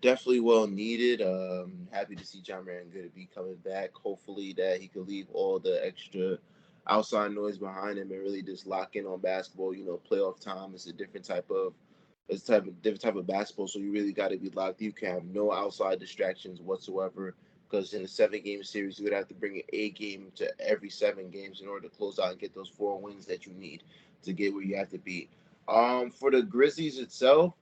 Definitely well needed. Happy to see John Morant good to be coming back. Hopefully that he could leave all the extra outside noise behind him and really just lock in on basketball. Playoff time is a different type of basketball. So you really got to be locked. You can have no outside distractions whatsoever. Because in a 7 game series, you would have to bring an A game to every 7 games in order to close out and get those 4 wins that you need to get where you have to be. For the Grizzlies itself.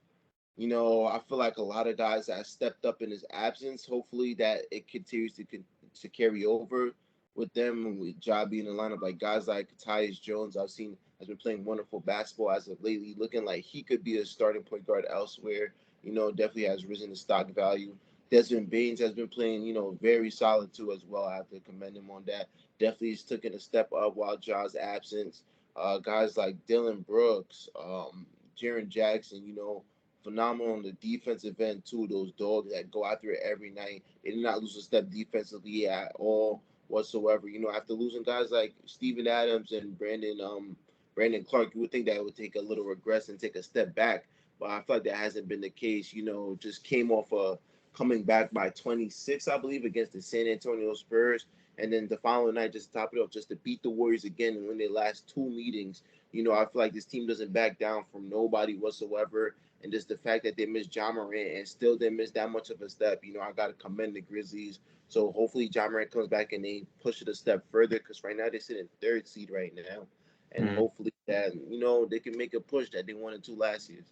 I feel like a lot of guys that stepped up in his absence. Hopefully that it continues to carry over with them with Ja being in the lineup. Like guys like Tyus Jones, I've seen has been playing wonderful basketball as of lately, looking like he could be a starting point guard elsewhere. Definitely has risen in stock value. Desmond Baines has been playing, very solid too as well. I have to commend him on that. Definitely he's taken a step up while Ja's absence. Guys like Dylan Brooks, Jaren Jackson, phenomenal on the defensive end too. Those dogs that go after it every night. They did not lose a step defensively at all whatsoever. After losing guys like Steven Adams and Brandon Clark, you would think that it would take a little regress and take a step back. But I feel like that hasn't been the case. Just came off coming back by 26, I believe, against the San Antonio Spurs. And then the following night, just to top it off, just to beat the Warriors again and win their last 2 meetings. I feel like this team doesn't back down from nobody whatsoever. And just the fact that they missed John Morant and still didn't miss that much of a step, I got to commend the Grizzlies. So hopefully John Morant comes back and they push it a step further because right now they sit in third seed right now. And Mm. hopefully that, they can make a push that they wanted to last year.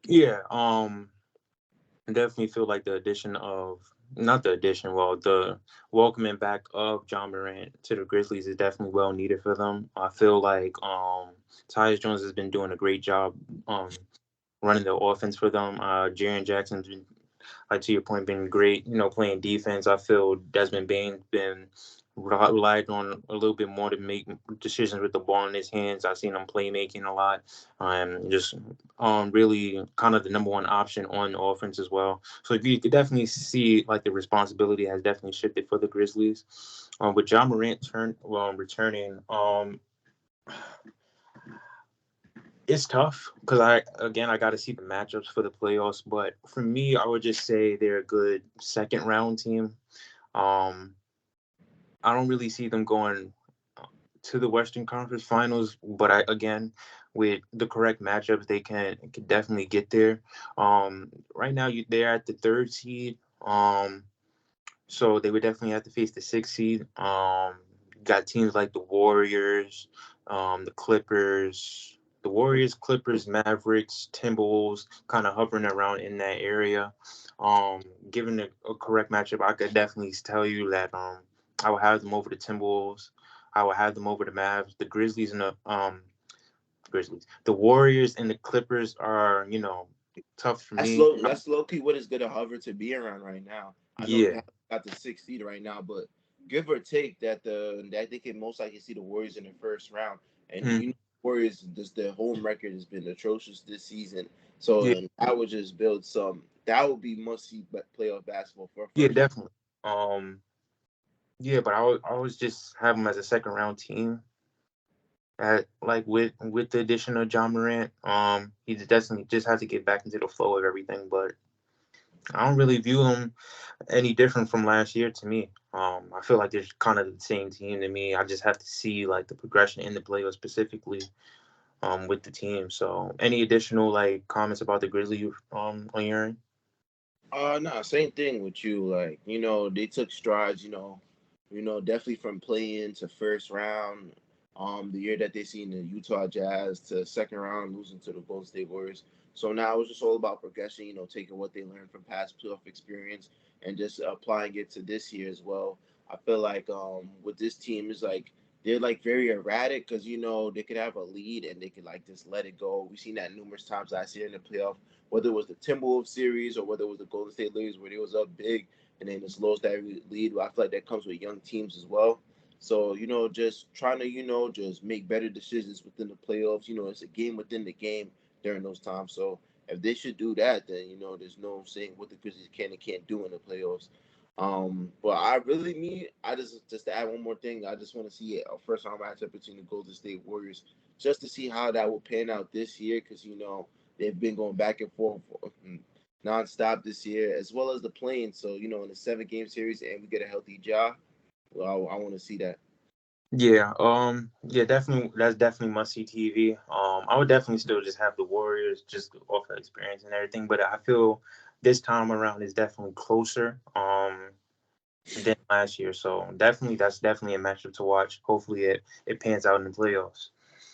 Yeah, I definitely feel like the addition of not the addition, well, the welcoming back of John Morant to the Grizzlies is definitely well needed for them. I feel like Tyus Jones has been doing a great job um running the offense for them. Jaren Jackson's been, like to your point, been great. Playing defense. I feel Desmond Bane's been relied on a little bit more to make decisions with the ball in his hands. I've seen him playmaking a lot. Just really kind of the number one option on the offense as well. So you could definitely see like the responsibility has definitely shifted for the Grizzlies. With John Morant returning, it's tough because I got to see the matchups for the playoffs. But for me, I would just say they're a good second round team. Um, I don't really see them going to the Western Conference Finals, but with the correct matchups, they can definitely get there. Right now, they're at the third seed, so they would definitely have to face the sixth seed. Got teams like the Warriors, the Clippers. The Warriors, Clippers, Mavericks, Timberwolves, kind of hovering around in that area. Given a correct matchup, I could definitely tell you that I would have them over the Timberwolves. I would have them over the Mavs. The Grizzlies and the Warriors and the Clippers are tough for That's me. low. That's low key what is going to hover to be around right now. I know they Yeah, have got the 6th seed right now, but give or take that they can most likely see the Warriors in the first round. And mm, Warriors, just their home record has been atrocious this season. So yeah, and that would just build some. That would be must see playoff basketball for a yeah, first. definitely. Yeah, but I was just have them as a second round team. At like with the addition of John Morant, he definitely just has to get back into the flow of everything. But I don't really view them any different from last year to me. I feel like they're kind of the same team to me. I just have to see like the progression in the playoffs specifically with the team. So any additional like comments about the Grizzlies on your end? No, same thing with you. Like, they took strides, definitely from playing to first round. The year that they seen the Utah Jazz to second round, losing to the Golden State Warriors. So now it's just all about progression, taking what they learned from past playoff experience and just applying it to this year as well. I feel like with this team is like they're like very erratic because they could have a lead and they could like just let it go. We've seen that numerous times last year in the playoff, whether it was the Timberwolves series or whether it was the Golden State Lakers where they was up big and then just lost that lead. I feel like that comes with young teams as well. So, just trying to, just make better decisions within the playoffs. It's a game within the game during those times. So if they should do that, then, there's no saying what the Grizzlies can and can't do in the playoffs. But I just to add one more thing, I just want to see a first round matchup between the Golden State Warriors just to see how that will pan out this year because they've been going back and forth nonstop this year, as well as the playing. So in a 7 game series, and we get a healthy Ja. Well, I want to see that. Yeah, definitely. That's definitely must see TV. I would definitely still just have the Warriors just off the experience and everything, but I feel this time around is definitely closer than last year. So definitely, that's definitely a matchup to watch. Hopefully, it pans out in the playoffs.